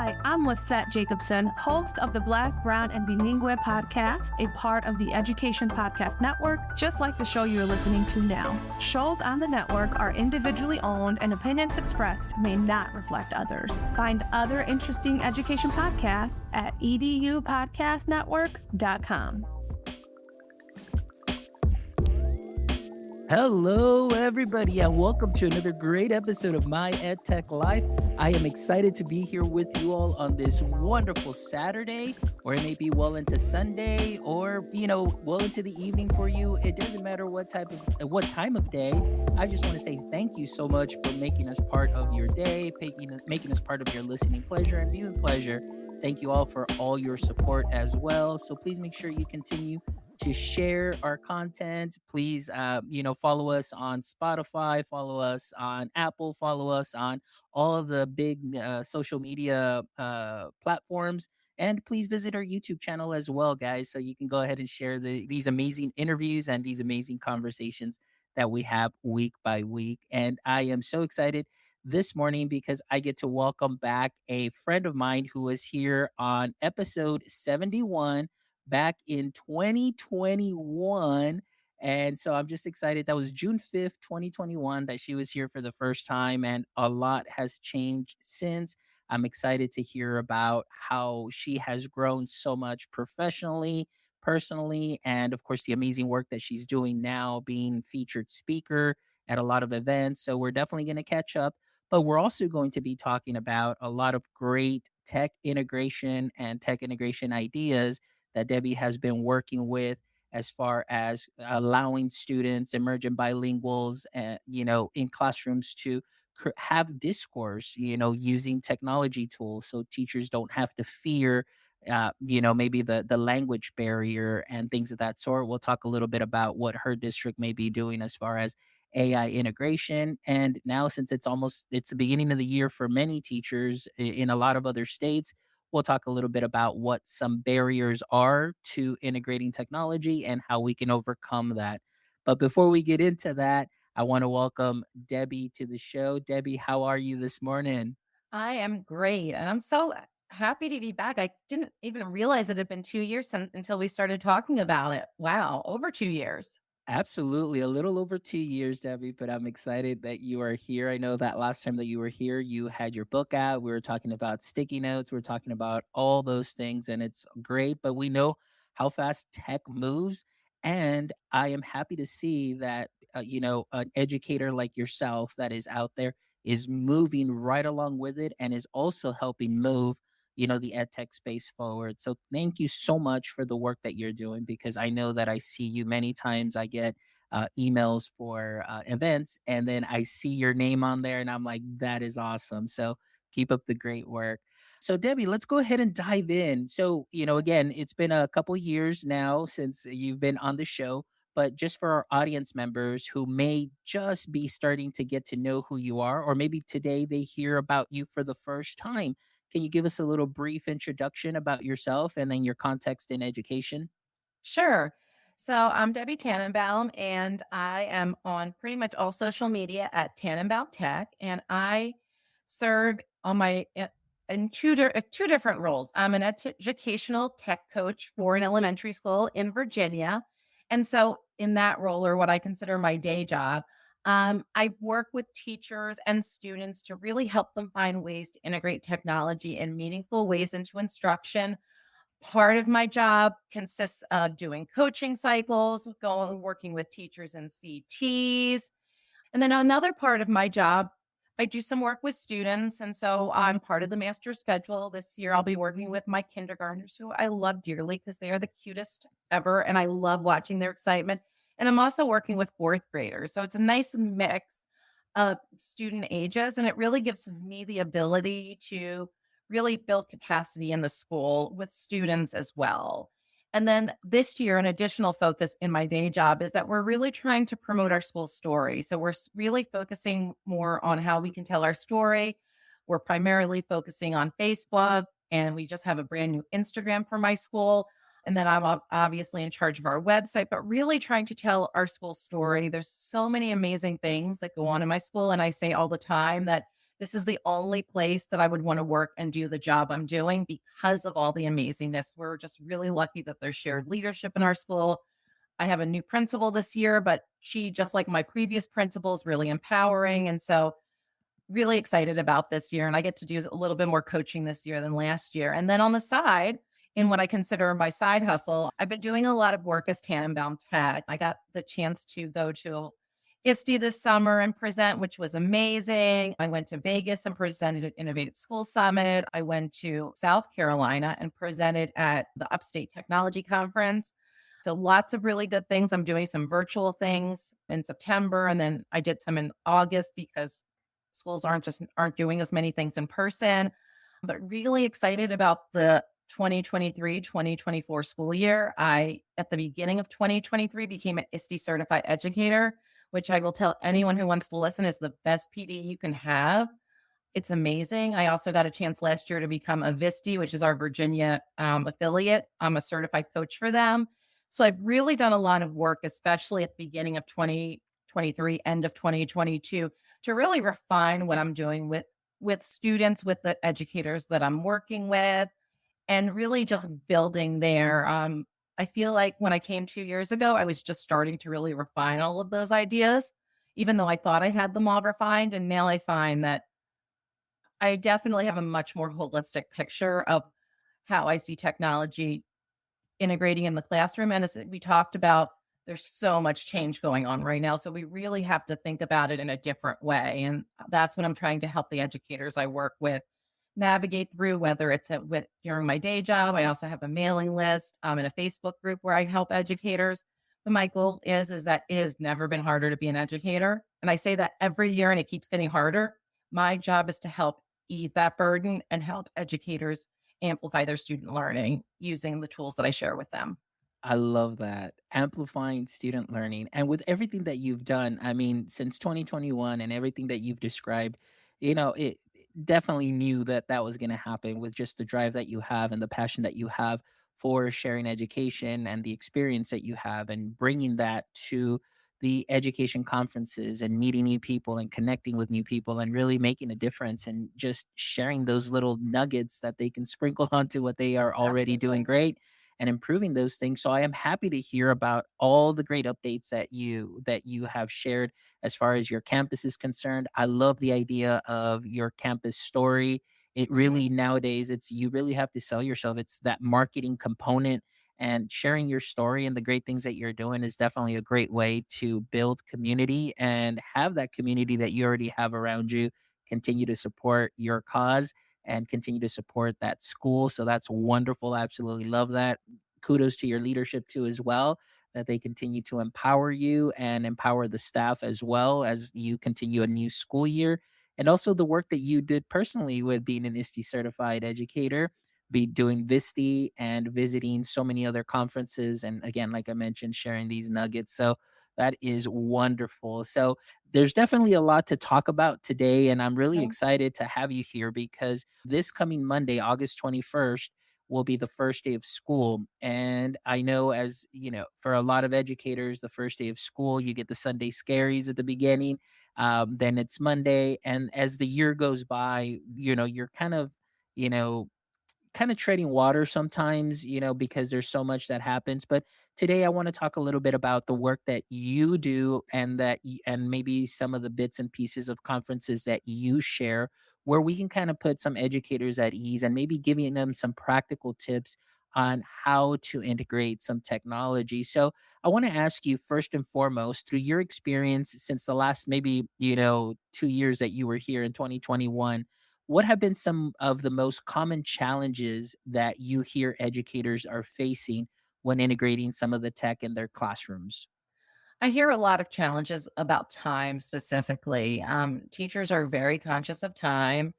Hi, I'm Lisette Jacobson, host of the Black, Brown, and Bilingue podcast, a part of the Education Podcast Network, just like the show you're listening to now. Shows on the network are individually owned and opinions expressed may not reflect others. Find other interesting education podcasts at edupodcastnetwork.com. Hello, everybody, and welcome to another great episode of My EdTech Life. I am excited to be here with you all on this wonderful Saturday, or it may be well into Sunday, or well into the evening for you. It doesn't matter what time of day. I just want to say thank you so much for making us part of your day, making us part of your listening pleasure and viewing pleasure. Thank you all for all your support as well. So please make sure you continue to share our content. Please, follow us on Spotify, follow us on Apple, follow us on all of the big social media platforms. And please visit our YouTube channel as well, guys, so you can go ahead and share these amazing interviews and these amazing conversations that we have week by week. And I am so excited this morning because I get to welcome back a friend of mine who was here on episode 71 back in 2021. And so I'm just excited. That was June 5th, 2021, that she was here for the first time. And a lot has changed since. I'm excited to hear about how she has grown so much professionally, personally, and of course, the amazing work that she's doing now, being featured speaker at a lot of events. So we're definitely going to catch up. But we're also going to be talking about a lot of great tech integration and tech integration ideas that Debbie has been working with as far as allowing students, emergent bilinguals, in classrooms to have discourse, using technology tools so teachers don't have to fear, maybe the language barrier and things of that sort. We'll talk a little bit about what her district may be doing as far as AI integration. And now, since it's the beginning of the year for many teachers in a lot of other states, we'll talk a little bit about what some barriers are to integrating technology and how we can overcome that. But before we get into that, I want to welcome Debbie to the show. Debbie, how are you this morning? I am great, and I'm so happy to be back. I didn't even realize it had been 2 years until we started talking about it. Wow, over 2 years. Absolutely. A little over 2 years, Debbie, but I'm excited that you are here. I know that last time that you were here, you had your book out. We were talking about sticky notes. We are talking about all those things, and it's great. But we know how fast tech moves. And I am happy to see that, an educator like yourself that is out there is moving right along with it and is also helping move the ed tech space forward. So thank you so much for the work that you're doing, because I know that I see you many times. I get emails for events, and then I see your name on there and I'm like, that is awesome. So keep up the great work. So Debbie, let's go ahead and dive in. So, again, it's been a couple years now since you've been on the show, but just for our audience members who may just be starting to get to know who you are, or maybe today they hear about you for the first time, can you give us a little brief introduction about yourself and then your context in education? Sure. So I'm Debbie Tannenbaum, and I am on pretty much all social media at Tannenbaum Tech, and I serve on in two different roles. I'm an educational tech coach for an elementary school in Virginia, and so in that role, or what I consider my day job, I work with teachers and students to really help them find ways to integrate technology in meaningful ways into instruction. Part of my job consists of doing coaching cycles, working with teachers and CTs. And then another part of my job, I do some work with students. And so I'm part of the master schedule. This year, I'll be working with my kindergartners, who I love dearly because they are the cutest ever. And I love watching their excitement. And I'm also working with fourth graders. So it's a nice mix of student ages. And it really gives me the ability to really build capacity in the school with students as well. And then this year, an additional focus in my day job is that we're really trying to promote our school story. So we're really focusing more on how we can tell our story. We're primarily focusing on Facebook, and we just have a brand new Instagram for my school. And then I'm obviously in charge of our website, but really trying to tell our school story. There's so many amazing things that go on in my school. And I say all the time that this is the only place that I would want to work and do the job I'm doing because of all the amazingness. We're just really lucky that there's shared leadership in our school. I have a new principal this year, but she, just like my previous principal, is really empowering. And so, really excited about this year. And I get to do a little bit more coaching this year than last year. And then on the side, in what I consider my side hustle, I've been doing a lot of work as Tannenbaum Tech. I got the chance to go to ISTE this summer and present, which was amazing. I went to Vegas and presented at Innovative School Summit. I went to South Carolina and presented at the Upstate Technology Conference. So lots of really good things. I'm doing some virtual things in September, and then I did some in August because schools aren't doing as many things in person. But really excited about the 2023-2024 school year. I, at the beginning of 2023, became an ISTE certified educator, which I will tell anyone who wants to listen is the best PD you can have. It's amazing. I also got a chance last year to become a VISTE, which is our Virginia affiliate. I'm a certified coach for them. So I've really done a lot of work, especially at the beginning of 2023, end of 2022, to really refine what I'm doing with students, with the educators that I'm working with, and really just building there. I feel like when I came 2 years ago, I was just starting to really refine all of those ideas, even though I thought I had them all refined. And now I find that I definitely have a much more holistic picture of how I see technology integrating in the classroom. And as we talked about, there's so much change going on right now. So we really have to think about it in a different way. And that's what I'm trying to help the educators I work with navigate through, whether it's during my day job. I also have a mailing list and a Facebook group where I help educators. But my goal is that it has never been harder to be an educator. And I say that every year and it keeps getting harder. My job is to help ease that burden and help educators amplify their student learning using the tools that I share with them. I love that. Amplifying student learning. And with everything that you've done, I mean, since 2021 and everything that you've described, it definitely knew that that was going to happen with just the drive that you have and the passion that you have for sharing education and the experience that you have and bringing that to the education conferences and meeting new people and connecting with new people and really making a difference and just sharing those little nuggets that they can sprinkle onto what they are already doing Absolutely. great and improving those things. So I am happy to hear about all the great updates that you have shared as far as your campus is concerned. I love the idea of your campus story. It really nowadays it's you really have to sell yourself. It's that marketing component and sharing your story and the great things that you're doing is definitely a great way to build community and have that community that you already have around you continue to support your cause and continue to support that school. So that's wonderful. Absolutely love that. Kudos to your leadership too as well that they continue to empower you and empower the staff as well as you continue a new school year. And also the work that you did personally with being an ISTE certified educator, be doing VISTE and visiting so many other conferences. And again, like I mentioned, sharing these nuggets. So that is wonderful. So there's definitely a lot to talk about today. And I'm really Okay. excited to have you here because this coming Monday, August 21st, will be the first day of school. And I know, as you know, for a lot of educators, the first day of school, you get the Sunday scaries at the beginning. Then it's Monday. And as the year goes by, you're you know, kind of treading water sometimes, because there's so much that happens. But today I want to talk a little bit about the work that you do and and maybe some of the bits and pieces of conferences that you share where we can kind of put some educators at ease and maybe giving them some practical tips on how to integrate some technology. So I want to ask you first and foremost, through your experience since the last maybe, 2 years that you were here in 2021, what have been some of the most common challenges that you hear educators are facing when integrating some of the tech in their classrooms? I hear a lot of challenges about time specifically. Teachers are very conscious of time.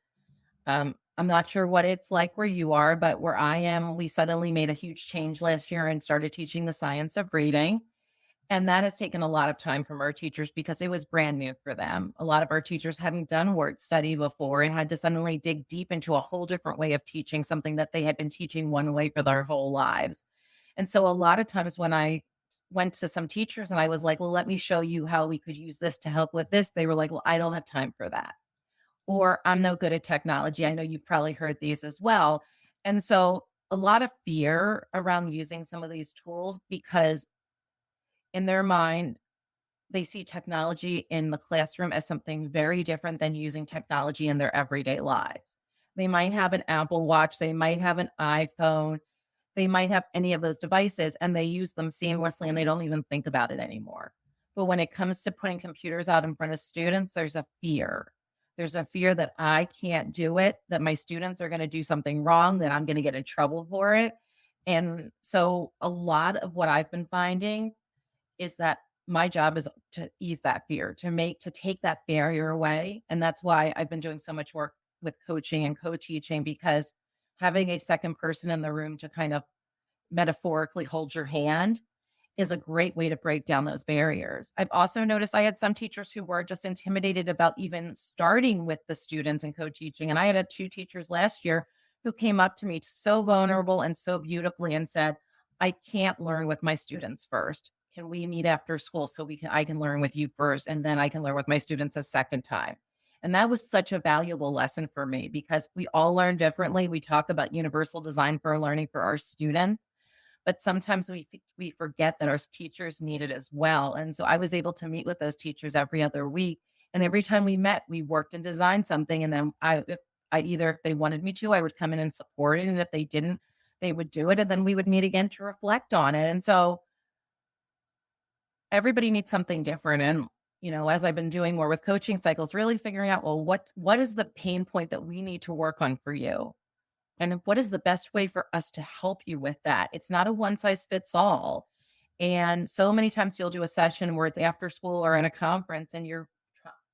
I'm not sure what it's like where you are, but where I am, we suddenly made a huge change last year and started teaching the science of reading. And that has taken a lot of time from our teachers because it was brand new for them. A lot of our teachers hadn't done word study before and had to suddenly dig deep into a whole different way of teaching something that they had been teaching one way for their whole lives. And so a lot of times when I went to some teachers and I was like, well, let me show you how we could use this to help with this, they were like, well, I don't have time for that. or I'm no good at technology. I know you've probably heard these as well. And so a lot of fear around using some of these tools because in their mind, they see technology in the classroom as something very different than using technology in their everyday lives. They might have an Apple Watch, they might have an iPhone, they might have any of those devices and they use them seamlessly and they don't even think about it anymore. But when it comes to putting computers out in front of students, there's a fear. There's a fear that I can't do it, that my students are going to do something wrong, that I'm going to get in trouble for it. And so a lot of what I've been finding is that my job is to ease that fear, to take that barrier away. And that's why I've been doing so much work with coaching and co-teaching because having a second person in the room to kind of metaphorically hold your hand is a great way to break down those barriers. I've also noticed I had some teachers who were just intimidated about even starting with the students and co-teaching. And I had two teachers last year who came up to me so vulnerable and so beautifully and said, I can't learn with my students first. Can we meet after school so I can learn with you first and then I can learn with my students a second time? And that was such a valuable lesson for me because we all learn differently. We talk about universal design for learning for our students, but sometimes we forget that our teachers need it as well. And so I was able to meet with those teachers every other week, and every time we met, we worked and designed something. And then I either if they wanted me to, I would come in and support it, and if they didn't, they would do it, and then we would meet again to reflect on it. And so everybody needs something different. And as I've been doing more with coaching cycles, really figuring out, well, what is the pain point that we need to work on for you? And what is the best way for us to help you with that? It's not a one size fits all. And so many times you'll do a session where it's after school or at a conference and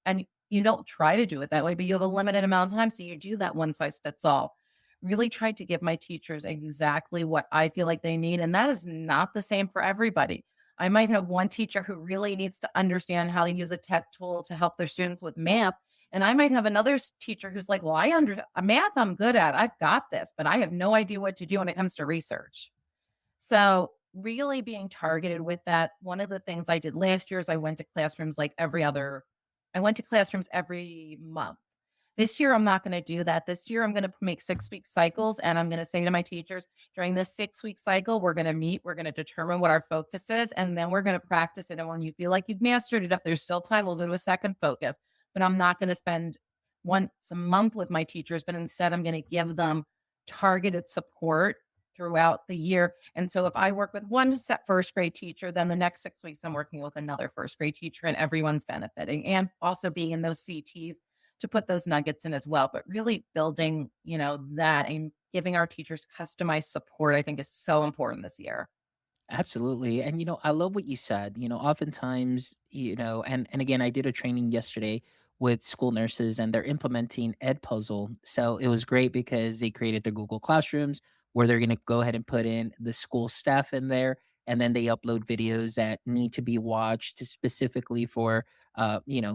and you don't try to do it that way, but you have a limited amount of time. So you do that one size fits all. Really try to give my teachers exactly what I feel like they need. And that is not the same for everybody. I might have one teacher who really needs to understand how to use a tech tool to help their students with math. And I might have another teacher who's like, well, math I'm good at. I've got this, but I have no idea what to do when it comes to research. So really being targeted with that. One of the things I did last year is I went to classrooms every month. This year, I'm not going to do that. This year, I'm going to make 6 week cycles. And I'm going to say to my teachers during this 6 week cycle, we're going to meet, we're going to determine what our focus is, and then we're going to practice it. And when you feel like you've mastered it, if there's still time, we'll go to a second focus. But I'm not going to spend once a month with my teachers, but instead, I'm going to give them targeted support throughout the year. And so if I work with one set first grade teacher, then the next 6 weeks, I'm working with another first grade teacher, and everyone's benefiting. And also being in those CTs to put those nuggets in as well. But really building, that and giving our teachers customized support, I think is so important this year. Absolutely. And I love what you said. Oftentimes, and again, I did a training yesterday with school nurses and they're implementing Ed Puzzle. So it was great because they created the Google Classrooms where they're going to go ahead and put in the school staff in there, and then they upload videos that need to be watched specifically for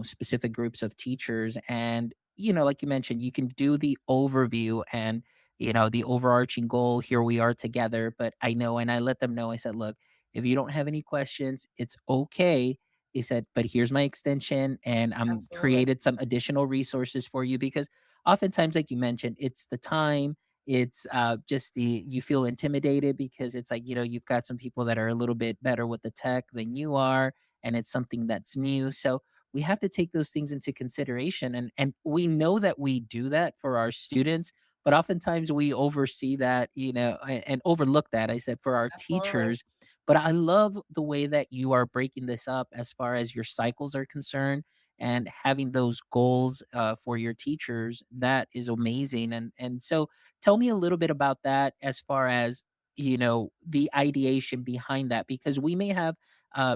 specific groups of teachers. And like you mentioned, you can do the overview and the overarching goal. Here we are together. But I know, and I let them know, I said, look, if you don't have any questions, it's okay. He said, but here's my extension, and I'm Absolutely. created some additional resources for you because oftentimes, like you mentioned, it's the time. It's just you feel intimidated because it's like, you've got some people that are a little bit better with the tech than you are, and it's something that's new. So we have to take those things into consideration. And we know that we do that for our students, but oftentimes we oversee that, and overlook that. I said for our Absolutely. teachers. But I love the way that you are breaking this up as far as your cycles are concerned and having those goals for your teachers. That is amazing. And so tell me a little bit about that as far as the ideation behind that, because we may have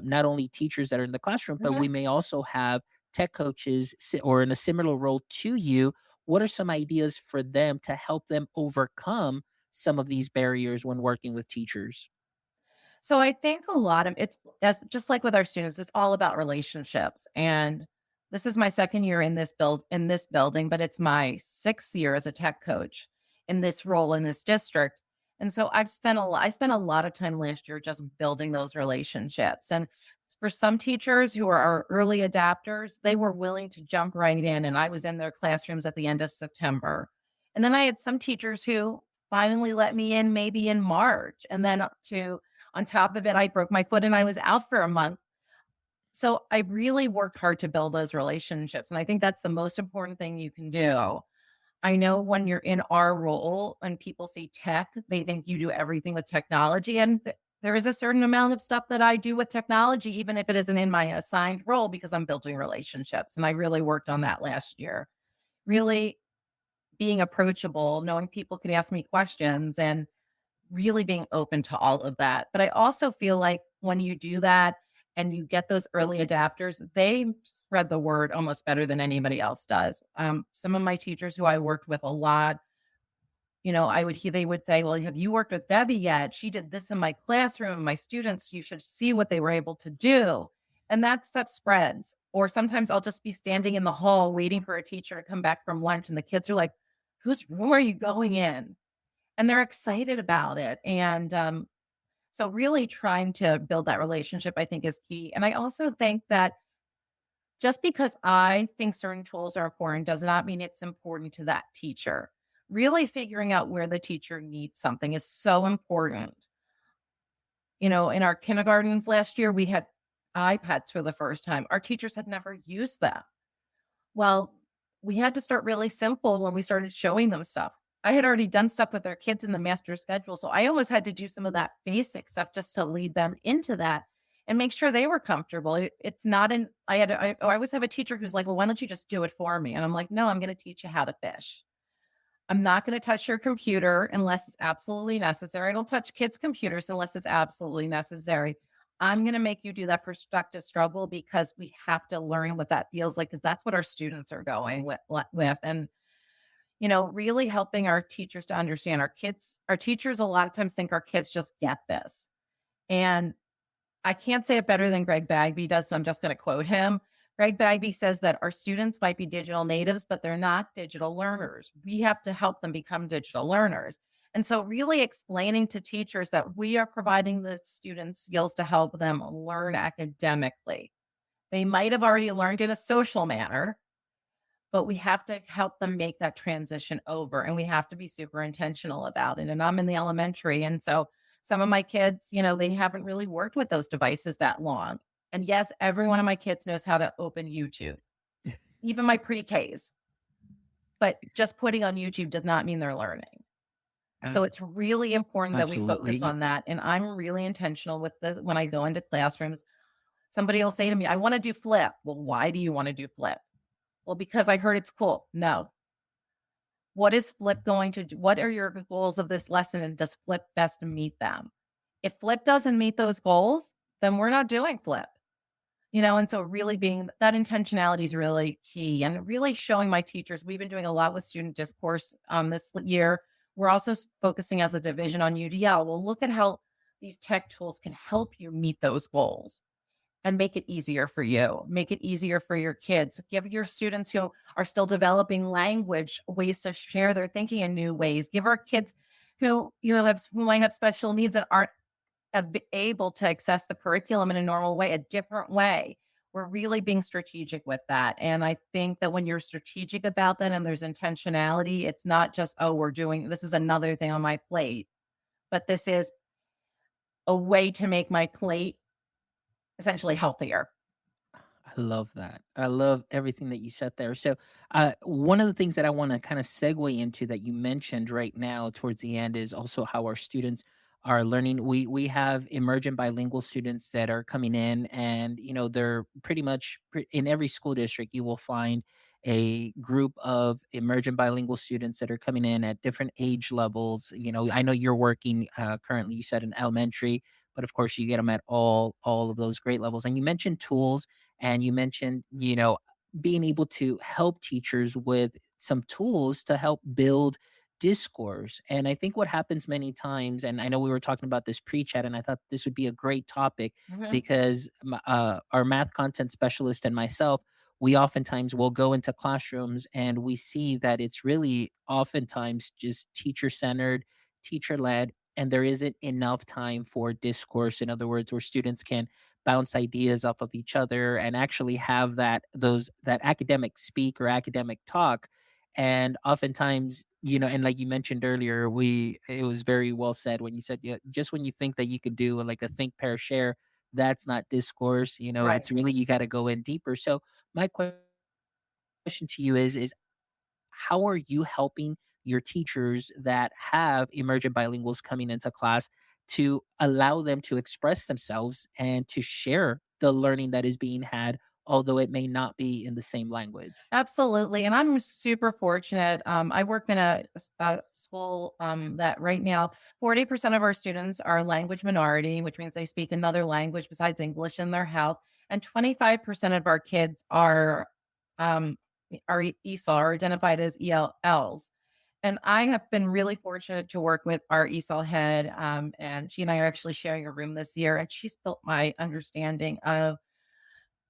not only teachers that are in the classroom, but Mhm. we may also have tech coaches or in a similar role to you. What are some ideas for them to help them overcome some of these barriers when working with teachers? So I think a lot of it's as just like with our students, it's all about relationships. And this is my second year in this building, but it's my 6th year as a tech coach in this role in this district. And so I spent a lot of time last year just building those relationships. And for some teachers who are our early adapters, they were willing to jump right in. And I was in their classrooms at the end of September. And then I had some teachers who finally let me in maybe in March. And then on top of it, I broke my foot and I was out for a month. So I really worked hard to build those relationships. And I think that's the most important thing you can do. I know when you're in our role and people see tech, they think you do everything with technology. And there is a certain amount of stuff that I do with technology, even if it isn't in my assigned role, because I'm building relationships. And I really worked on that last year. Really being approachable, knowing people can ask me questions and really being open to all of that. But I also feel like when you do that and you get those early adapters, they spread the word almost better than anybody else does. Some of my teachers who I worked with a lot, I would hear they would say, "Well, have you worked with Debbie yet? She did this in my classroom. My students, you should see what they were able to do." And that stuff spreads. Or sometimes I'll just be standing in the hall waiting for a teacher to come back from lunch, and the kids are like, "Whose room are you going in?" And they're excited about it. And so really trying to build that relationship, I think, is key. And I also think that just because I think certain tools are important does not mean it's important to that teacher. Really figuring out where the teacher needs something is so important. In our kindergartens last year, we had iPads for the first time. Our teachers had never used them. Well, we had to start really simple when we started showing them stuff. I had already done stuff with our kids in the master schedule, so I always had to do some of that basic stuff just to lead them into that and make sure they were comfortable. It's not an I always have a teacher who's like, "Well, why don't you just do it for me?" And I'm like, "No, I'm going to teach you how to fish. I'm not going to touch your computer unless it's absolutely necessary. I don't touch kids' computers unless it's absolutely necessary. I'm going to make you do that perspective struggle because we have to learn what that feels like because that's what our students are going with. And really helping our teachers to understand our teachers a lot of times think our kids just get this. And I can't say it better than Greg Bagby does, so I'm just going to quote him. Greg Bagby says that our students might be digital natives, but they're not digital learners. We have to help them become digital learners. And so, really explaining to teachers that we are providing the students skills to help them learn academically. They might have already learned in a social manner, but we have to help them make that transition over and we have to be super intentional about it. And I'm in the elementary. And so some of my kids, they haven't really worked with those devices that long. And yes, every one of my kids knows how to open YouTube, even my pre-Ks. But just putting on YouTube does not mean they're learning. Uh, So it's really important that we focus Absolutely. on that. And I'm really intentional with this when I go into classrooms. Somebody will say to me, "I want to do flip." Well, why do you want to do flip? Well, because I heard it's cool. No. What is flip going to do? What are your goals of this lesson? And does flip best meet them? If flip doesn't meet those goals, then we're not doing flip. And so really being that intentionality is really key and really showing my teachers. We've been doing a lot with student discourse this year. We're also focusing as a division on UDL. Well, look at how these tech tools can help you meet those goals and make it easier for you, make it easier for your kids. Give your students who are still developing language ways to share their thinking in new ways. Give our kids who might have special needs and aren't able to access the curriculum in a normal way, a different way. We're really being strategic with that. And I think that when you're strategic about that and there's intentionality, it's not just, oh, this is another thing on my plate, but this is a way to make my plate essentially healthier. I love that. I love everything that you said there. So, one of the things that I want to kind of segue into that you mentioned right now towards the end is also how our students are learning. We have emergent bilingual students that are coming in, and they're pretty much in every school district. You will find a group of emergent bilingual students that are coming in at different age levels. I know you're working currently. You said in elementary, but of course you get them at all of those great levels. And you mentioned tools and you mentioned, being able to help teachers with some tools to help build discourse. And I think what happens many times, and I know we were talking about this pre chat, and I thought this would be a great topic Mhm. because our math content specialist and myself, we oftentimes will go into classrooms and we see that it's really oftentimes just teacher centered, teacher led. and there isn't enough time for discourse. In other words, where students can bounce ideas off of each other and actually have that academic speak or academic talk. And oftentimes, and like you mentioned earlier, we it was very well said when you said, yeah, just when you think that you could do like a think, pair, share, that's not discourse. Right. It's really, you got to go in deeper. So my question to you is how are you helping your teachers that have emergent bilinguals coming into class to allow them to express themselves and to share the learning that is being had, although it may not be in the same language? Absolutely. And I'm super fortunate. I work in a school that right now 40% of our students are language minority, which means they speak another language besides English in their house. And 25% of our kids um, are ESOL, or identified as ELLs. And I have been really fortunate to work with our ESOL head. And she and I are actually sharing a room this year. And she's built my understanding of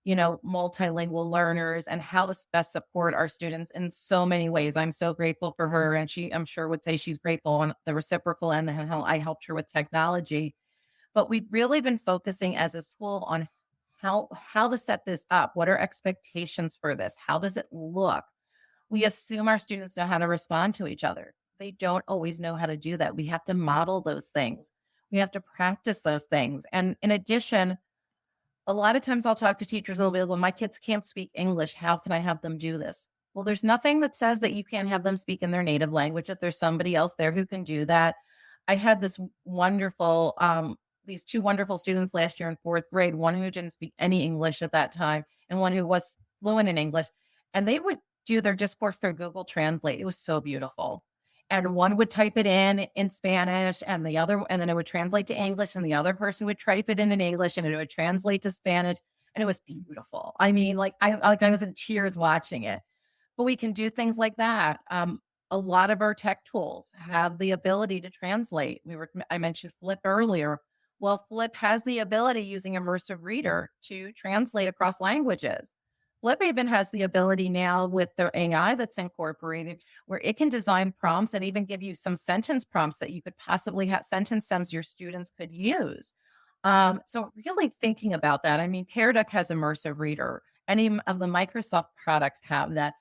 multilingual learners and how to best support our students in so many ways. I'm so grateful for her. And she, I'm sure, would say she's grateful on the reciprocal and how I helped her with technology. But we've really been focusing as a school on how to set this up. What are expectations for this? How does it look? We assume our students know how to respond to each other. They don't always know how to do that. We have to model those things. We have to practice those things. And in addition, a lot of times I'll talk to teachers, they'll be like, well, my kids can't speak English. How can I have them do this? Well, there's nothing that says that you can't have them speak in their native language, if there's somebody else there who can do that. I had these two wonderful students last year in fourth grade, one who didn't speak any English at that time and one who was fluent in English. And they would do their discourse through Google Translate. It was so beautiful. And one would type it in Spanish, and then it would translate to English, and the other person would type it in English, and it would translate to Spanish. And it was beautiful. I mean, I was in tears watching it. But we can do things like that. A lot of our tech tools have the ability to translate. I mentioned Flip earlier. Well, Flip has the ability, using immersive reader, to translate across languages. Flip even has the ability now with the AI that's incorporated, where it can design prompts and even give you some sentence prompts that you could possibly have, sentence stems your students could use. So really thinking about that. I mean, Pear Deck has immersive reader. Any of the Microsoft products have that.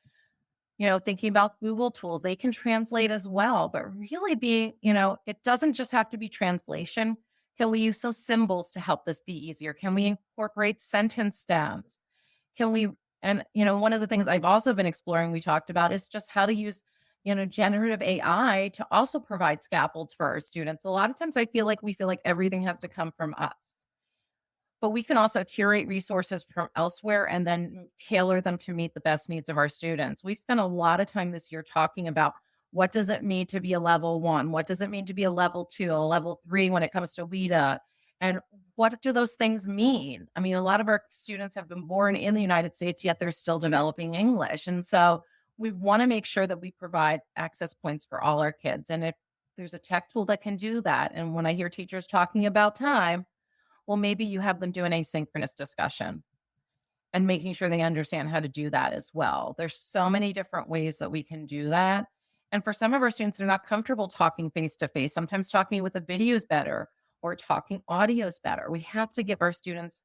Thinking about Google tools, they can translate as well, but really it doesn't just have to be translation. Can we use those symbols to help this be easier? Can we incorporate sentence stems? Can we one of the things I've also been exploring, we talked about, is just how to use, generative AI to also provide scaffolds for our students. A lot of times we feel like everything has to come from us. But we can also curate resources from elsewhere and then tailor them to meet the best needs of our students. We've spent a lot of time this year talking about what does it mean to be a level one? What does it mean to be a level two, a level three when it comes to WIDA? And what do those things mean? I mean, a lot of our students have been born in the United States, yet they're still developing English. And so we want to make sure that we provide access points for all our kids. And if there's a tech tool that can do that, and when I hear teachers talking about time, well, maybe you have them do an asynchronous discussion and making sure they understand how to do that as well. There's so many different ways that we can do that. And for some of our students, they're not comfortable talking face to face. Sometimes talking with a video is better, or talking audio is better. We have to give our students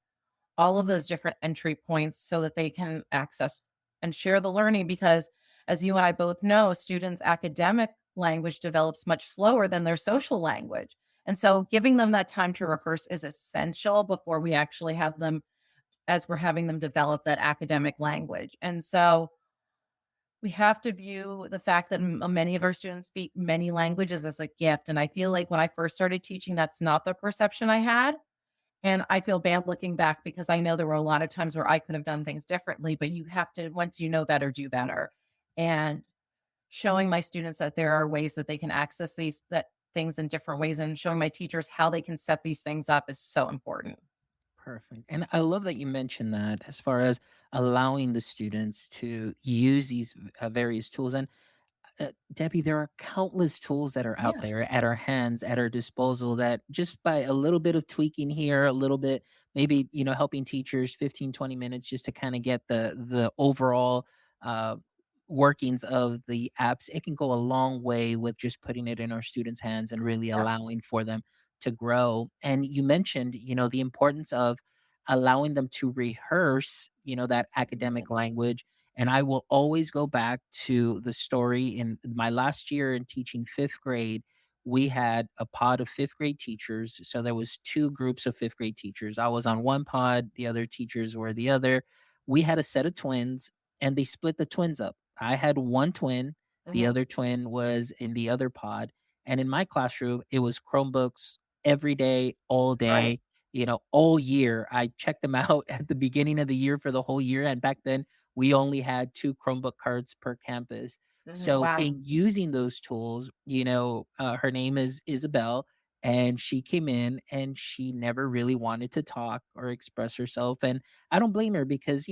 all of those different entry points so that they can access and share the learning, because as you and I both know, students' academic language develops much slower than their social language. And so giving them that time to rehearse is essential before we actually have them, as we're having them develop that academic language. And so we have to view the fact that many of our students speak many languages as a gift. And I feel like when I first started teaching, that's not the perception I had. And I feel bad looking back, because I know there were a lot of times where I could have done things differently, but you have to, once you know better, do better. And showing my students that there are ways that they can access these that things in different ways, and showing my teachers how they can set these things up, is so important. Perfect. And I love that you mentioned that as far as allowing the students to use these various tools. And Debbie, there are countless tools that are out Yeah. there at our hands, at our disposal, that just by a little bit of tweaking here, a little bit, maybe, helping teachers 15, 20 minutes just to kind of get the overall uh, workings of the apps, it can go a long way with just putting it in our students' hands and really Yeah. allowing for them to grow. And you mentioned, the importance of allowing them to rehearse, that academic language. And I will always go back to the story in my last year in teaching fifth grade. We had a pod of fifth grade teachers. So there was two groups of fifth grade teachers. I was on one pod, the other teachers were the other. We had a set of twins and they split the twins up. I had one twin, the Mhm. other twin was in the other pod. And in my classroom, it was Chromebooks every day, all Right. day, all year. I checked them out at the beginning of the year for the whole year. And back then, we only had two Chromebook cards per campus. Mhm. So Wow. in using those tools, her name is Isabel, and she came in and she never really wanted to talk or express herself. And I don't blame her because,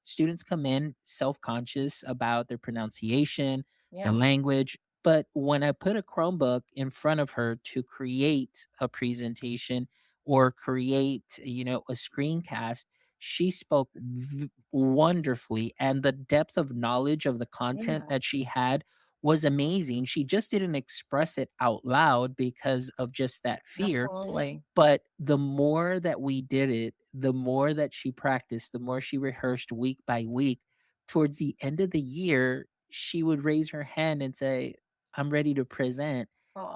students come in self-conscious about their pronunciation, the Yeah. language. But when I put a Chromebook in front of her to create a presentation or create, a screencast, she spoke wonderfully. And the depth of knowledge of the content Yeah. that she had was amazing. She just didn't express it out loud because of just that fear, Absolutely. but the more that we did it, the more that she practiced, the more she rehearsed week by week, towards the end of the year, she would raise her hand and say, "I'm ready to present."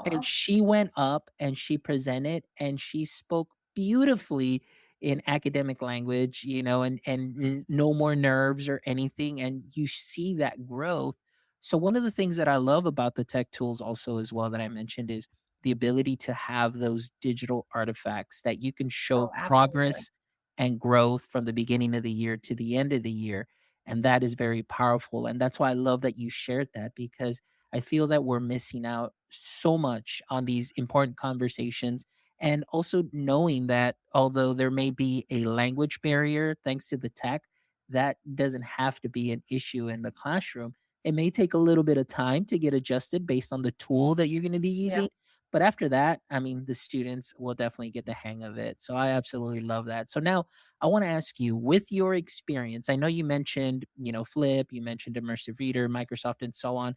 And Aw. she went up and she presented and she spoke beautifully in academic language, and no more nerves or anything. And you see that growth. So one of the things that I love about the tech tools also as well that I mentioned is the ability to have those digital artifacts that you can show Oh, absolutely. progress and growth from the beginning of the year to the end of the year. And that is very powerful. And that's why I love that you shared that because I feel that we're missing out so much on these important conversations. And also knowing that although there may be a language barrier thanks to the tech, that doesn't have to be an issue in the classroom. It may take a little bit of time to get adjusted based on the tool that you're going to be Yeah. using, but after that, I mean, the students will definitely get the hang of it. So I absolutely love that. So now I want to ask you, with your experience, I know you mentioned, Flip, you mentioned Immersive Reader, Microsoft, and so on.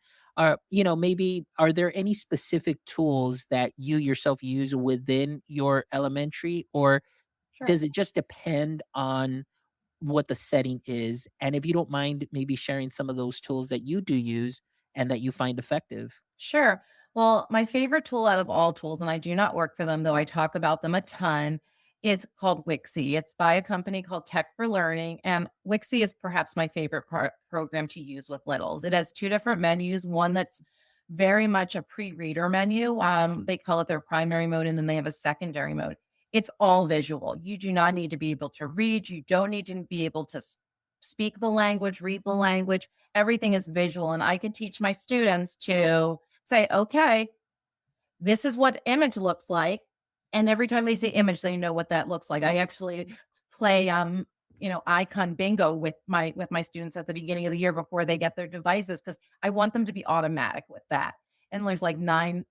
Maybe are there any specific tools that you yourself use within your elementary, or Sure. does it just depend on what the setting is? And if you don't mind, maybe sharing some of those tools that you do use and that you find effective. Sure. Well, my favorite tool out of all tools, and I do not work for them, though I talk about them a ton, is called Wixie. It's by a company called Tech for Learning. And Wixie is perhaps my favorite program to use with littles. It has two different menus, one that's very much a pre reader menu. They call it their primary mode, and then they have a secondary mode. It's all visual. You do not need to be able to read, you don't need to be able to speak the language, read the language. Everything is visual. And I can teach my students to say, okay, this is what image looks like. And every time they see image, they know what that looks like. I actually play icon bingo with my students at the beginning of the year before they get their devices because I want them to be automatic with that. And there's like nine,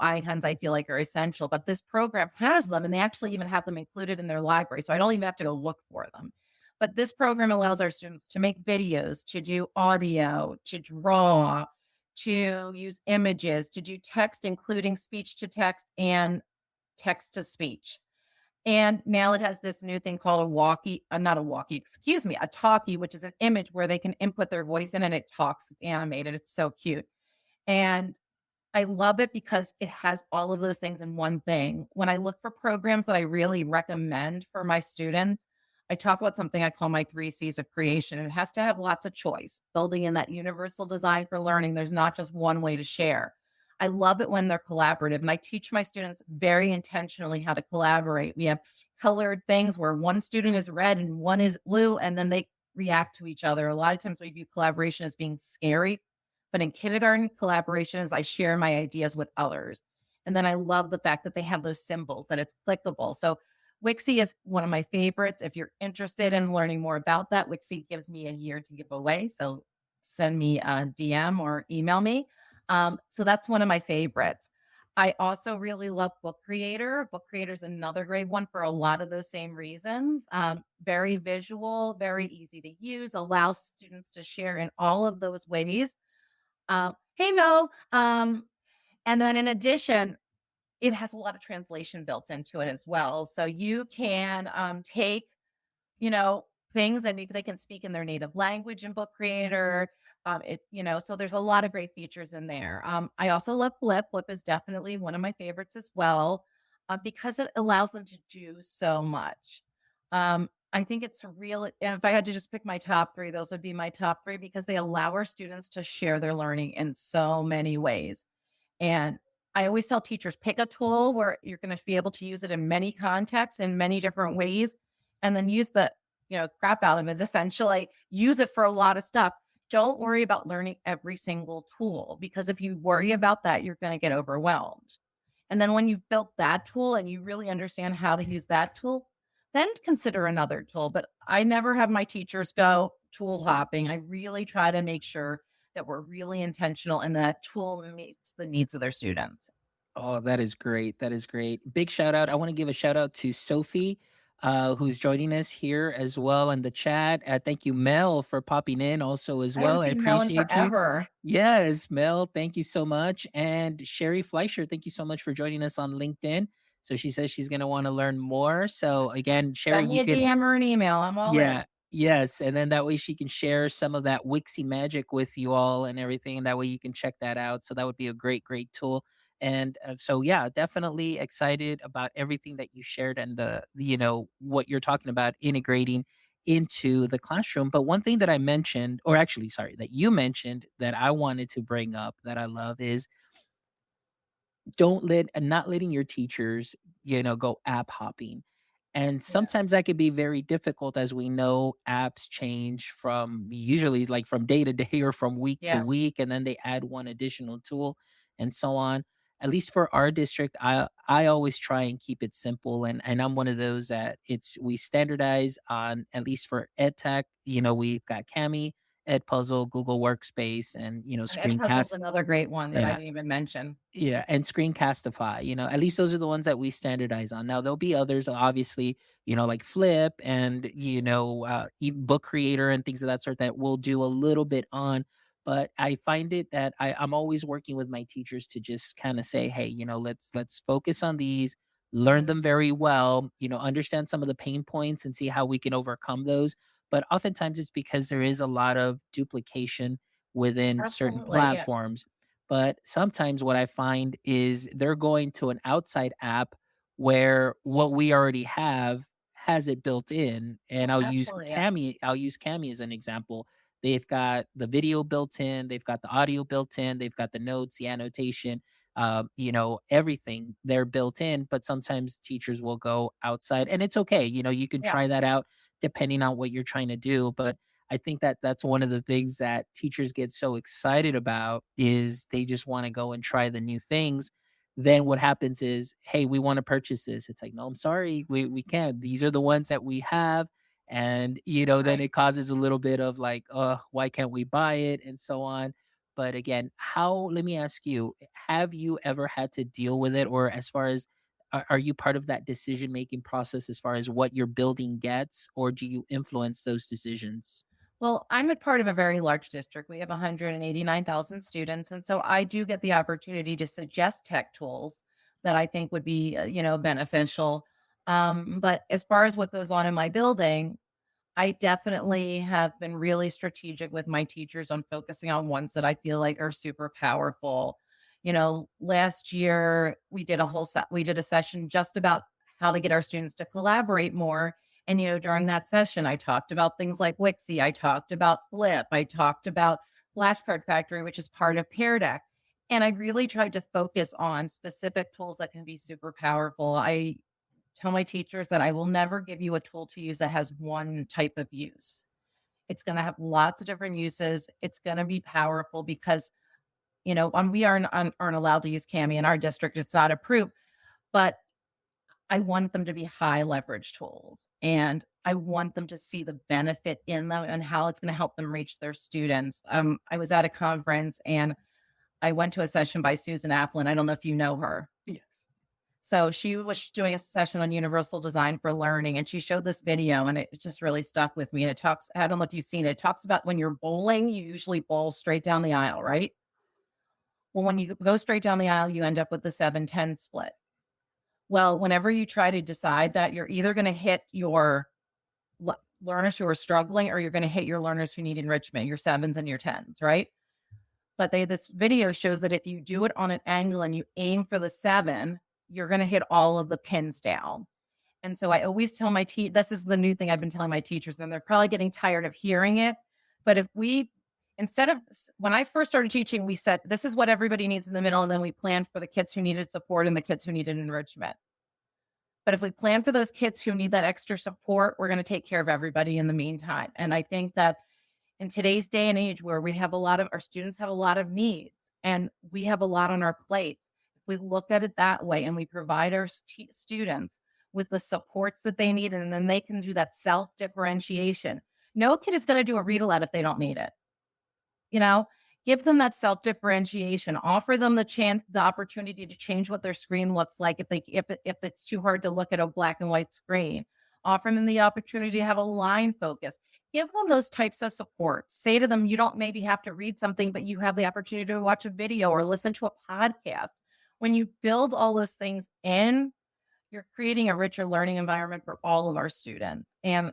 icons I feel like are essential, but this program has them and they actually even have them included in their library. So I don't even have to go look for them. But this program allows our students to make videos, to do audio, to draw, to use images, to do text, including speech to text and text to speech. And now it has this new thing called a walkie, not a walkie, excuse me, a talkie, which is an image where they can input their voice in and it talks. It's animated. It's so cute. And I love it because it has all of those things in one thing. When I look for programs that I really recommend for my students, I talk about something I call my three C's of creation. And it has to have lots of choice, building in that universal design for learning. There's not just one way to share. I love it when they're collaborative. And I teach my students very intentionally how to collaborate. We have colored things where one student is red and one is blue, and then they react to each other. A lot of times we view collaboration as being scary, but in kindergarten, collaboration is I share my ideas with others. And then I love the fact that they have those symbols, that it's clickable. So Wixie is one of my favorites. If you're interested in learning more about that, Wixie gives me a year to give away. So send me a DM or email me. So that's one of my favorites. I also really love Book Creator. Book Creator is another great one for a lot of those same reasons. Very visual, very easy to use, allows students to share in all of those ways. Hey, Mo. And then in addition, it has a lot of translation built into it as well. So you can take things and they can speak in their native language in Book Creator. So there's a lot of great features in there. I also love Flip. Flip is definitely one of my favorites as well, because it allows them to do so much. I think it's real. And if I had to just pick my top three, those would be my top three because they allow our students to share their learning in so many ways. And I always tell teachers, pick a tool where you're going to be able to use it in many contexts in many different ways, and then use the, crap out of it, essentially use it for a lot of stuff. Don't worry about learning every single tool because if you worry about that, you're going to get overwhelmed. And then when you've built that tool and you really understand how to use that tool, then consider another tool. But I never have my teachers go tool hopping. I really try to make sure that we're really intentional and that tool meets the needs of their students. Oh, that is great. That is great. Big shout out. I want to give a shout out to Sophie, who's joining us here as well in the chat. Thank you, Mel, for popping in also as I haven't well. I seen Mel in appreciate you. forever. Yes, Mel, thank you so much. And Sherry Fleischer, thank you so much for joining us on LinkedIn. So she says she's going to want to learn more. So again, Sherry, Send me you a could, DM or an email. I'm all in. yeah, yes, and then that way she can share some of that Wixie magic with you all and everything, and that way you can check that out. So that would be a great, great tool. And so, yeah, definitely excited about everything that you shared and what you're talking about integrating into the classroom. But one thing that I mentioned, or actually, sorry, that you mentioned that I wanted to bring up that I love is don't let not letting your teachers, go app hopping. And Yeah. sometimes that could be very difficult as we know apps change from usually like from day to day or from week to Yeah. week and then they add one additional tool and so on. At least for our district, I always try and keep it simple and I'm one of those that it's we standardize on at least for ed tech, we've got Cami, Edpuzzle, Google Workspace and And Edpuzzle's Screencast. another great one that I Yeah. didn't even mention. Yeah, and Screencastify, at least those are the ones that we standardize on. Now there'll be others, obviously, like Flip and even Book Creator and things of that sort that we'll do a little bit on. But I find it that I'm always working with my teachers to just kind of say, hey, let's focus on these, learn Mhm. them very well, understand some of the pain points and see how we can overcome those. But oftentimes it's because there is a lot of duplication within certain Absolutely. Yeah. platforms, but sometimes what I find is they're going to an outside app where what we already have has it built in. And Absolutely. Yeah. I'll use Cami as an example. They've got the video built in, they've got the audio built in, they've got the notes, the annotation, everything they're built in. But sometimes teachers will go outside and it's okay. You can Yeah. try that out depending on what you're trying to do. But I think that that's one of the things that teachers get so excited about is they just want to go and try the new things. Then what happens is, hey, we want to purchase this. It's like, no, I'm sorry, we can't. These are the ones that we have. And then Right. it causes a little bit of like, why can't we buy it? And so on. But again, let me ask you, have you ever had to deal with it? Or as far as are you part of that decision making process as far as what your building gets, or do you influence those decisions? Well, I'm a part of a very large district. We have 189,000 students. And so I do get the opportunity to suggest tech tools that I think would be, beneficial. But as far as what goes on in my building, I definitely have been really strategic with my teachers on focusing on ones that I feel like are super powerful. Last year we did a session just about how to get our students to collaborate more. And during that session, I talked about things like Wixie, I talked about Flip, I talked about Flashcard Factory, which is part of Pear Deck. And I really tried to focus on specific tools that can be super powerful. I tell my teachers that I will never give you a tool to use that has one type of use. It's going to have lots of different uses. It's going to be powerful because, we aren't allowed to use Cami in our district. It's not approved, but I want them to be high leverage tools and I want them to see the benefit in them and how it's going to help them reach their students. I was at a conference and I went to a session by Susan Applin. I don't know if you know her. Yes. So she was doing a session on universal design for learning, and she showed this video, and it just really stuck with me. And it talks, I don't know if you've seen it, it talks about when you're bowling, you usually bowl straight down the aisle, right? Well, when you go straight down the aisle, you end up with the 7-10 split. Well, whenever you try to decide that, you're either going to hit your learners who are struggling, or you're going to hit your learners who need enrichment, your sevens and your tens, right? But this video shows that if you do it on an angle and you aim for the seven, you're going to hit all of the pins down. And so I always tell my this is the new thing I've been telling my teachers, and they're probably getting tired of hearing it. But if we, instead of, when I first started teaching, we said, this is what everybody needs in the middle. And then we planned for the kids who needed support and the kids who needed enrichment. But if we plan for those kids who need that extra support, we're going to take care of everybody in the meantime. And I think that in today's day and age, where we have a lot of our students have a lot of needs and we have a lot on our plates, if we look at it that way and we provide our students with the supports that they need, and then they can do that self differentiation. No kid is going to do a read aloud if they don't need it. You know, give them that self differentiation, offer them the opportunity to change what their screen looks like if it's too hard to look at a black and white screen. Offer them the opportunity to have a line focus. Give them those types of support. Say to them, you don't maybe have to read something, but you have the opportunity to watch a video or listen to a podcast. When you build all those things in, you're creating a richer learning environment for all of our students. And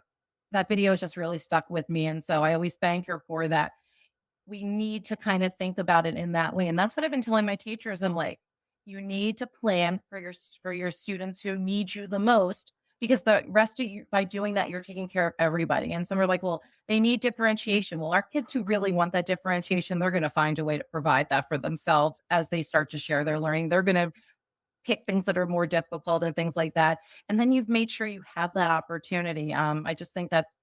that video has just really stuck with me. And so I always thank her for that. We need to kind of think about it in that way. And that's what I've been telling my teachers. I'm like, you need to plan for your students who need you the most, because the rest of you, by doing that, you're taking care of everybody. And some are like, well, they need differentiation. Well, our kids who really want that differentiation, they're going to find a way to provide that for themselves as they start to share their learning. They're going to pick things that are more difficult and things like that. And then you've made sure you have that opportunity. I just think that's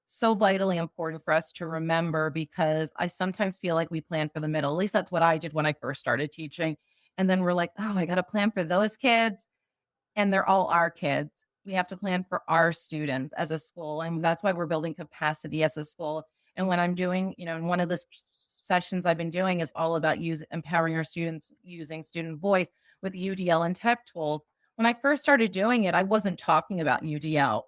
so vitally important for us to remember, because I sometimes feel like we plan for the middle. At least that's what I did when I first started teaching. And then we're like, oh, I got to plan for those kids. And they're all our kids. We have to plan for our students as a school. And that's why we're building capacity as a school. And when I'm doing, in one of the sessions I've been doing is all about empowering our students using student voice with UDL and tech tools. When I first started doing it, I wasn't talking about UDL.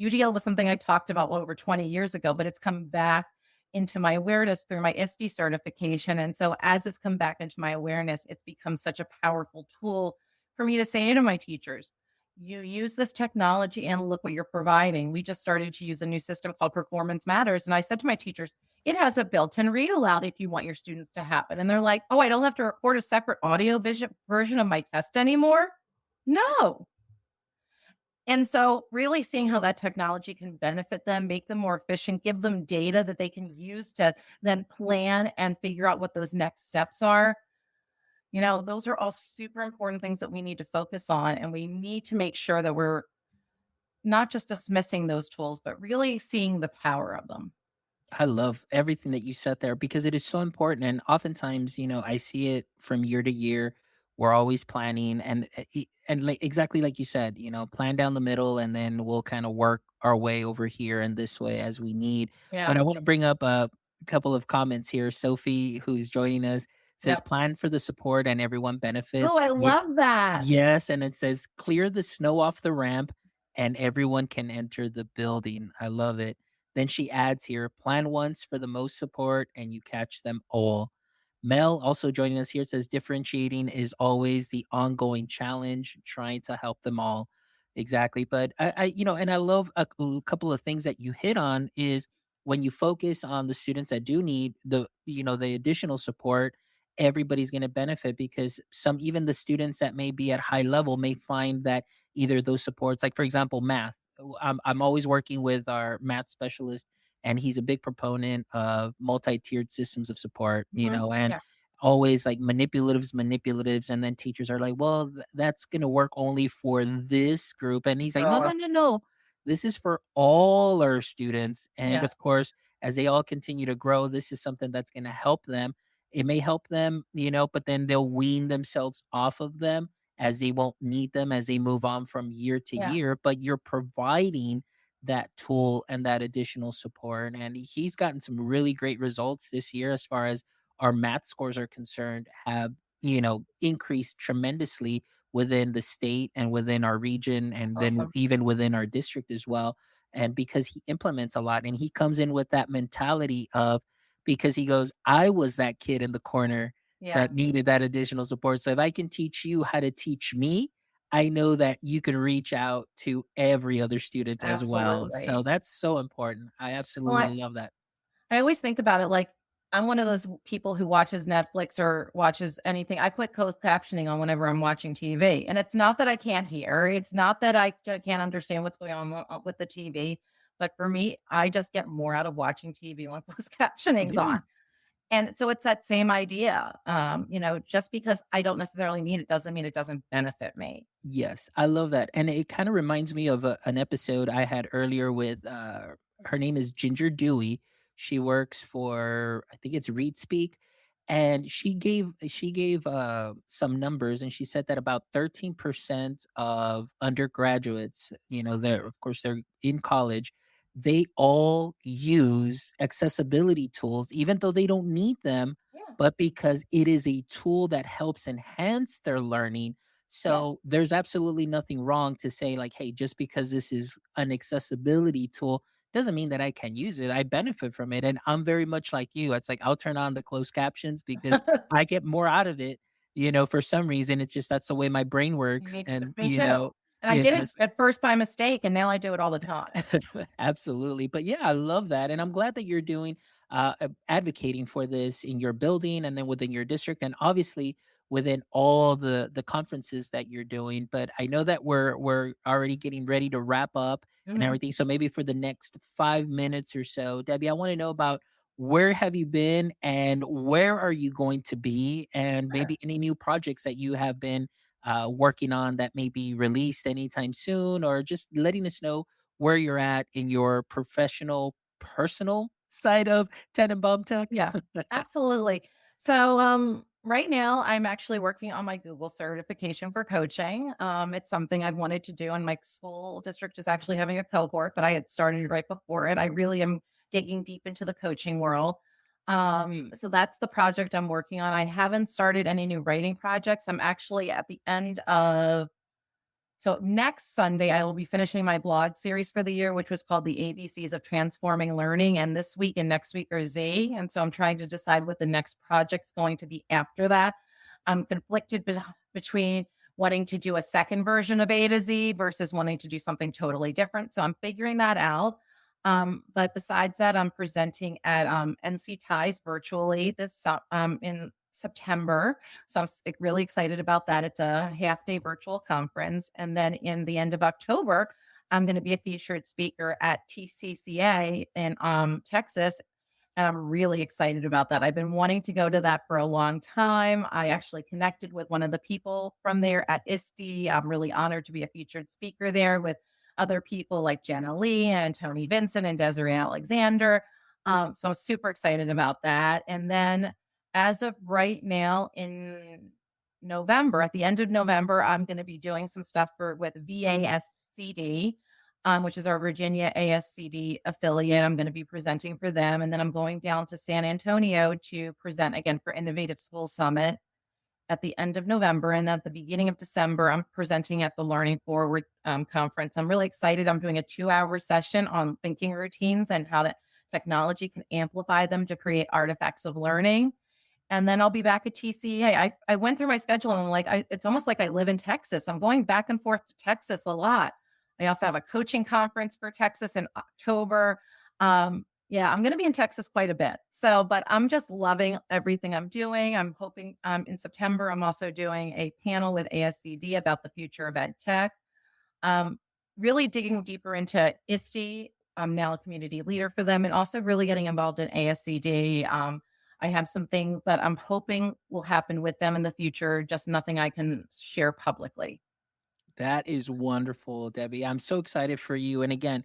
UDL was something I talked about over 20 years ago, but it's come back into my awareness through my ISTE certification. And so as it's come back into my awareness, it's become such a powerful tool for me to say to my teachers, you use this technology and look what you're providing. We just started to use a new system called Performance Matters. And I said to my teachers, it has a built-in read aloud if you want your students to have it. And they're like, oh, I don't have to record a separate audio version of my test anymore. No. And so really seeing how that technology can benefit them, make them more efficient, give them data that they can use to then plan and figure out what those next steps are. Those are all super important things that we need to focus on. And we need to make sure that we're not just dismissing those tools, but really seeing the power of them. I love everything that you said there because it is so important. And oftentimes, I see it from year to year. We're always planning and like exactly like you said, plan down the middle and then we'll kind of work our way over here and this way as we need. Yeah. But I want to bring up a couple of comments here. Sophie, who's joining us, says Yep. plan for the support and everyone Oh, benefits. I love that. Yes, and it says clear the snow off the ramp and everyone can enter the building. I love it. Then she adds here, plan once for the most support and you catch them all. Mel also joining us here, it says differentiating is always the ongoing challenge, trying to help them all. Exactly. But and I love a couple of things that you hit on is when you focus on the students that do need the additional support, everybody's going to benefit because even the students that may be at high level may find that either those supports, like for example, math. I'm always working with our math specialist, and he's a big proponent of multi-tiered systems of support, and Yeah. always like manipulatives, and then teachers are like, well, that's going to work only for this group, and he's like, no, no, Sure. no, no, this is for all our students, and of Yes. course, as they all continue to grow, this is something that's going to help them. It may help them, but then they'll wean themselves off of them as they won't need them as they move on from year to Yeah. year, but you're providing that tool and that additional support. And he's gotten some really great results this year as far as our math scores are concerned have, increased tremendously within the state and within our region and then Awesome. even within our district as well. And because he implements a lot and he comes in with that mentality of, because he goes, I was that kid in the corner Yeah, that needed that additional support. So if I can teach you how to teach me, I know that you can reach out to every other student as well. So absolutely. that's so important. I Well, absolutely love that. I always think about it like I'm one of those people who watches Netflix or watches anything. I put closed captioning on whenever I'm watching TV. And it's not that I can't hear, it's not that can't understand what's going on with the TV. But for me, I just get more out of watching TV when closed captioning's Yeah. on. And so it's that same idea. Just because I don't necessarily need it doesn't mean it doesn't benefit me. Yes, I love that. And it kind of reminds me of an episode I had earlier with her name is Ginger Dewey. She works for, I think it's Read Speak, and she gave some numbers, and she said that about 13% of undergraduates, they're of course they're in college, they all use accessibility tools even though they don't need them, Yeah. but because it is a tool that helps enhance their learning. Yeah. So there's absolutely nothing wrong to say, like, hey, just because this is an accessibility tool doesn't mean that I can use it. I benefit from it. And I'm very much like you. It's like I'll turn on the closed captions because I get more out of it. For some reason, it's just that's the way my brain works. And, Me too. And I did it yes. at first by mistake, and now I do it all the time. Absolutely. But yeah, I love that. And I'm glad that you're doing advocating for this in your building and then within your district and obviously within all the conferences that you're doing. But I know that we're already getting ready to wrap up and Mhm. everything. So maybe for the next 5 minutes or so, Debbie, I want to know about where have you been and where are you going to be and Sure. maybe any new projects that you have been working on that may be released anytime soon or just letting us know where you're at in your professional, personal side of Tannenbaum Tech? Yeah, absolutely. So, right now I'm actually working on my Google certification for coaching. It's something I've wanted to do, and my school district is actually having a cohort, but I had started right before it. I really am digging deep into the coaching world. So that's the project I'm working on. I haven't started any new writing projects. I'm actually at the end of so next Sunday, I will be finishing my blog series for the year, which was called the ABCs of Transforming Learning. And this week and next week are Z. And so I'm trying to decide what the next project's going to be after that. I'm conflicted between wanting to do a second version of A to Z versus wanting to do something totally different. So I'm figuring that out. But besides that, I'm presenting at NC Ties virtually in September. So really excited about that. It's a half day virtual conference. And then in the end of October, I'm going to be a featured speaker at TCCA in Texas. And I'm really excited about that. I've been wanting to go to that for a long time. I actually connected with one of the people from there at ISTE. I'm really honored to be a featured speaker there with other people like Jenna Lee and Tony Vincent and Desiree Alexander. So I'm super excited about that. And then as of right now in November, at the end of November, I'm going to be doing some stuff with VASCD, which is our Virginia ASCD affiliate. I'm going to be presenting for them. And then I'm going down to San Antonio to present again for Innovative School Summit at the end of November. And at the beginning of December, I'm presenting at the Learning Forward conference. I'm really excited. I'm doing a 2-hour session on thinking routines and how that technology can amplify them to create artifacts of learning. And then I'll be back at TCA. I went through my schedule and I'm like, it's almost like I live in Texas. I'm going back and forth to Texas a lot. I also have a coaching conference for Texas in October. Yeah, I'm going to be in Texas quite a bit. So, but I'm just loving everything I'm doing. I'm hoping in September, I'm also doing a panel with ASCD about the future of ed tech. Um, really digging deeper into ISTE. I'm now a community leader for them and also really getting involved in ASCD. I have some things that I'm hoping will happen with them in the future, just nothing I can share publicly. That is wonderful, Debbie. I'm so excited for you. And again,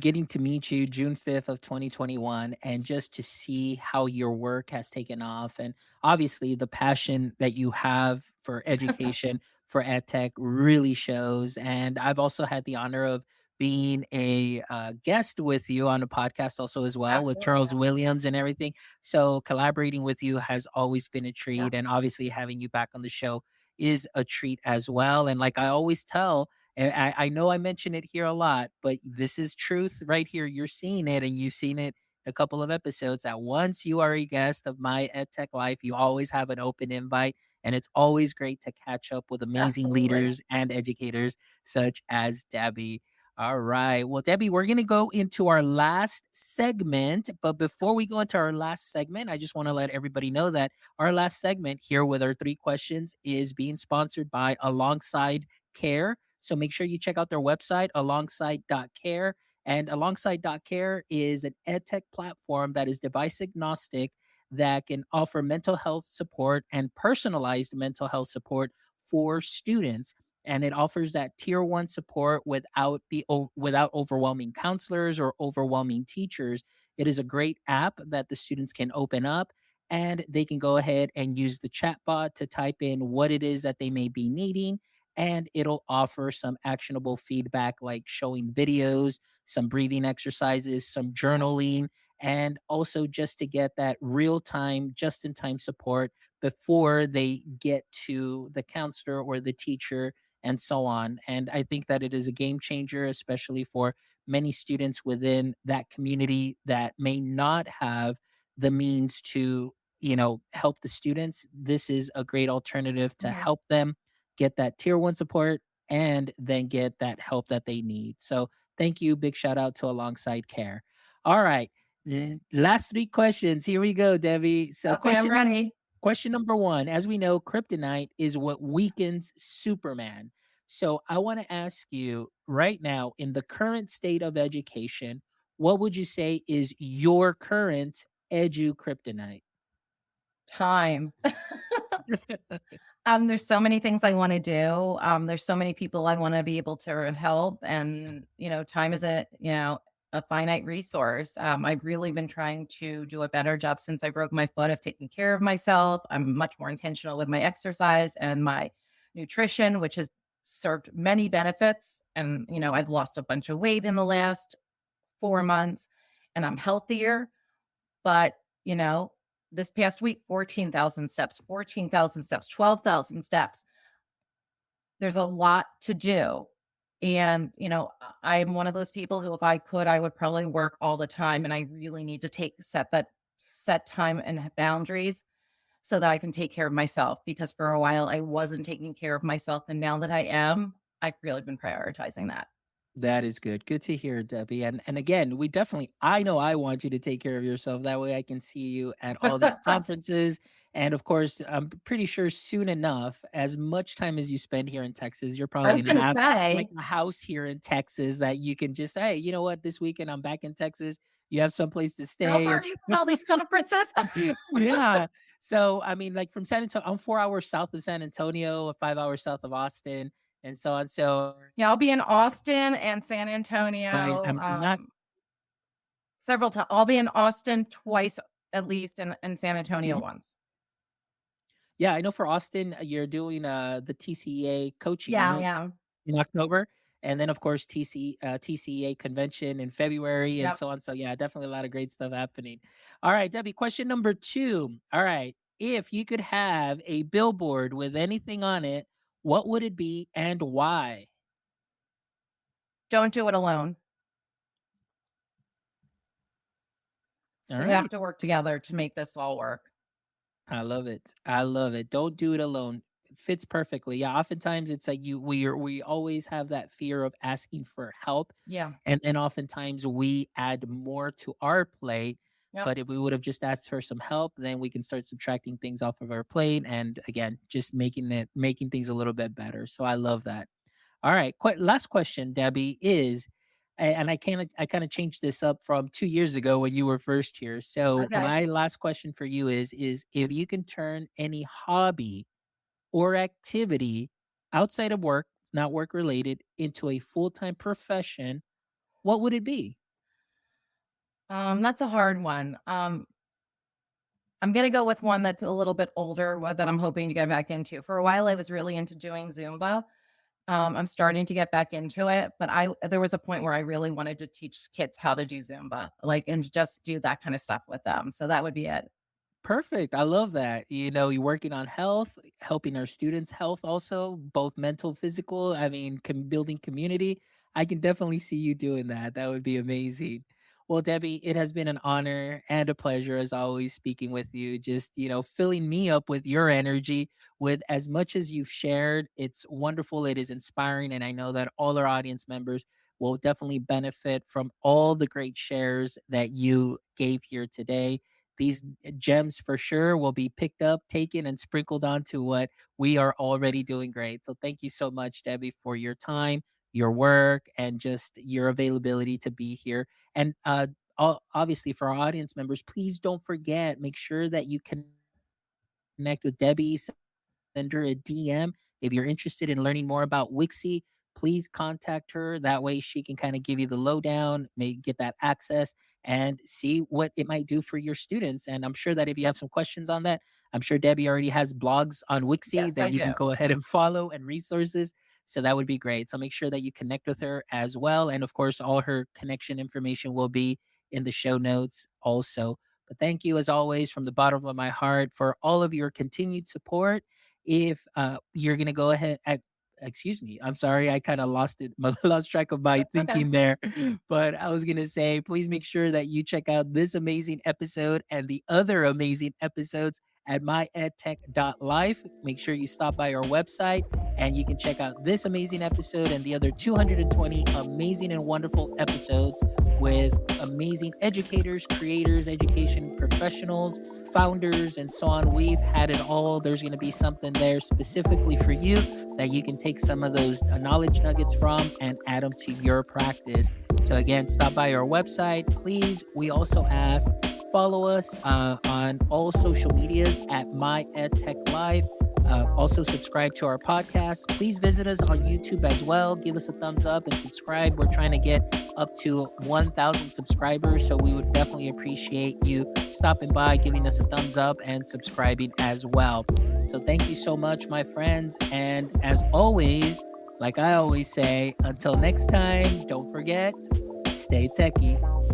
getting to meet you June 5th of 2021 and just to see how your work has taken off. And obviously the passion that you have for education, for ed tech really shows. And I've also had the honor of being a guest with you on a podcast also as well with Absolutely. Charles Williams and everything. So collaborating with you has always been a Yeah. treat, and obviously having you back on the show is a treat as well. And like I always tell, and I know I mention it here a lot, but this is truth right here. You're seeing it, and you've seen it a couple of episodes, that once you are a guest of my EdTech Life, you always have an open invite. And it's always great to catch up with amazing Absolutely. leaders and educators such as Debbie. All right. Well, Debbie, we're going to go into our last segment. But before we go into our last segment, I just want to let everybody know that our last segment here with our three questions is being sponsored by Alongside Care. So make sure you check out their website, alongside.care. And alongside.care is an edtech platform that is device agnostic, that can offer mental health support and personalized mental health support for students. And it offers that tier one support without overwhelming counselors or overwhelming teachers. It is a great app that the students can open up, and they can go ahead and use the chatbot to type in what it is that they may be needing, and it'll offer some actionable feedback like showing videos, some breathing exercises, some journaling, and also just to get that real time, just in time support before they get to the counselor or the teacher and so on. And I think that it is a game changer, especially for many students within that community that may not have the means to, help the students. This is a great alternative to Mhm. help them get that tier one support and then get that help that they need. So thank you. Big shout out to Alongside Care. All right. Last three questions. Here we go, Debbie. So Okay, I'm ready. question number one. As we know, kryptonite is what weakens Superman. So I want to ask you right now, in the current state of education, what would you say is your current edu kryptonite? Time. There's so many things I wanna do. There's so many people I wanna be able to help, and, time is a finite resource. I've really been trying to do a better job since I broke my foot of taking care of myself. I'm much more intentional with my exercise and my nutrition, which has served many benefits, and, I've lost a bunch of weight in the last 4 months, and I'm healthier. But, you know, this past week, 14,000 steps, 12,000 steps. There's a lot to do. And, I'm one of those people who, if I could, I would probably work all the time. And I really need to set time and boundaries so that I can take care of myself. Because for a while I wasn't taking care of myself. And now that I am, I've really been prioritizing that. That is good. Good to hear, Debbie. And again, we definitely, I know I want you to take care of yourself. That way I can see you at all these conferences. And of course, I'm pretty sure soon enough, as much time as you spend here in Texas, you're I probably was gonna gonna have like say, a house here in Texas that you can just, hey, you know what, this weekend I'm back in Texas. You have someplace to how stay far or do you all these conferences? yeah. So I mean, like from San Antonio, I'm 4 hours south of San Antonio, 5 hours south of Austin, and so on. So Yeah, I'll be in Austin and San right, Antonio, I'm not. several times. I'll be in Austin twice at least, and San Antonio Mhm. once. Yeah, I know for Austin, you're doing the TCEA coaching, Yeah, right? yeah. In October. And then of course TCEA convention in February and Yep. so on. So yeah, definitely a lot of great stuff happening. All right, Debbie, question number two. All right. If you could have a billboard with anything on it, what would it be and why? Don't do it alone. All We have right. to work together to make this all work. I love it. I love it. Don't do it alone. It fits perfectly. Yeah, oftentimes it's like we always have that fear of asking for help, Yeah. and then oftentimes we add more to our plate. Yep. But if we would have just asked for some help, then we can start subtracting things off of our plate, and again, just making things a little bit better. So I love that. All right. Last question, Debbie, is and I kind of changed this up from 2 years ago when you were first here. So Okay. my last question for you is if you can turn any hobby or activity outside of work, not work related, into a full-time profession, what would it be? That's a hard one. I'm gonna go with one that's a little bit older, that I'm hoping to get back into. For a while, I was really into doing Zumba, I'm starting to get back into it, but I there was a point where I really wanted to teach kids how to do Zumba, like, and just do that kind of stuff with them. So that would be it. Perfect. I love that. You're working on health, helping our students' health also, both mental, physical. I mean, building community. I can definitely see you doing that. That would be amazing. Well, Debbie, it has been an honor and a pleasure as always speaking with you. Just, filling me up with your energy, with as much as you've shared. It's wonderful. It is inspiring. And I know that all our audience members will definitely benefit from all the great shares that you gave here today. These gems for sure will be picked up, taken, and sprinkled onto what we are already doing great. So thank you so much, Debbie, for your time, your work, and just your availability to be here. And obviously, for our audience members, please don't forget, make sure that you connect with Debbie, send her a DM. If you're interested in learning more about Wixie, please contact her. That way she can kind of give you the lowdown, may get that access and see what it might do for your students. And I'm sure that if you have some questions on that, I'm sure Debbie already has blogs on Wixie Yes, I that you do. can go ahead and follow and resources. So that would be great. So make sure that you connect with her as well. And of course, all her connection information will be in the show notes also. But thank you, as always, from the bottom of my heart for all of your continued support. If you're gonna go ahead, excuse me, I'm sorry, I kind of lost it, lost track of my That's okay. thinking there. But I was gonna say, please make sure that you check out this amazing episode and the other amazing episodes at myedtech.life. Make sure you stop by our website and you can check out this amazing episode and the other 220 amazing and wonderful episodes with amazing educators, creators, education professionals, founders, and so on. We've had it all. There's going to be something there specifically for you that you can take some of those knowledge nuggets from and add them to your practice. So, again, stop by our website, please. We also ask, follow us on all social medias at MyEdTechLive. Also, subscribe to our podcast. Please visit us on YouTube as well. Give us a thumbs up and subscribe. We're trying to get up to 1,000 subscribers. So we would definitely appreciate you stopping by, giving us a thumbs up, and subscribing as well. So thank you so much, my friends. And as always, like I always say, until next time, don't forget, stay techie.